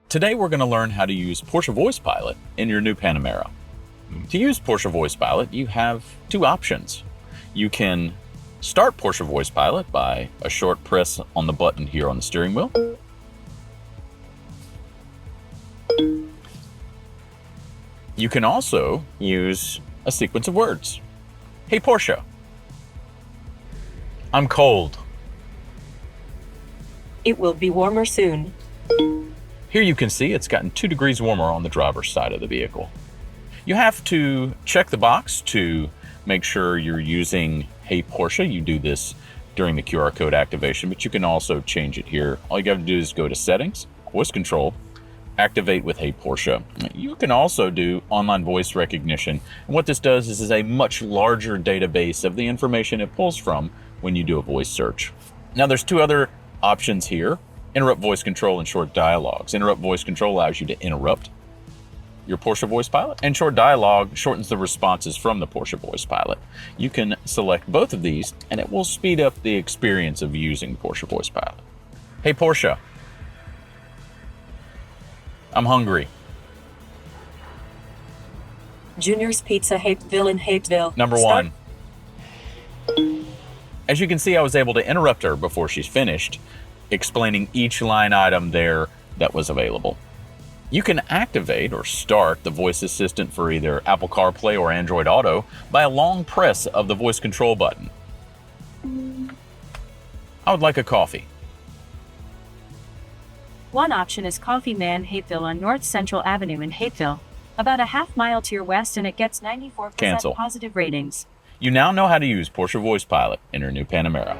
Today we're going to learn how to use Porsche Voice Pilot in your new Panamera. To use Porsche Voice Pilot, you have two options. You can start Porsche Voice Pilot by a short press on the button here on the steering wheel. You can also use a sequence of words. Hey Porsche, I'm cold. It will be warmer soon. Here you can see it's gotten 2 degrees warmer on the driver's side of the vehicle. You have to check the box to make sure you're using Hey Porsche. You do this during the QR code activation, but you can also change it here. All you got to do is go to Settings, Voice Control, Activate with Hey Porsche. You can also do online voice recognition. And what this does is a much larger database of the information it pulls from when you do a voice search. Now there's 2 other options here. Interrupt voice control and short dialogues. Interrupt voice control allows you to interrupt your Porsche Voice Pilot, and short dialogue shortens the responses from the Porsche Voice Pilot. You can select both of these and it will speed up the experience of using Porsche Voice Pilot. Hey Porsche, I'm hungry. Junior's Pizza Hateville in Hateville. Number 1. As you can see, I was able to interrupt her before she's finished, explaining each line item there that was available. You can activate or start the voice assistant for either Apple CarPlay or Android Auto by a long press of the voice control button. I would like a coffee. One option is Coffee Man Hateville on North Central Avenue in Hateville, about a half mile to your west, and it gets 94% Cancel. positive ratings. You now know how to use Porsche Voice Pilot in your new Panamera.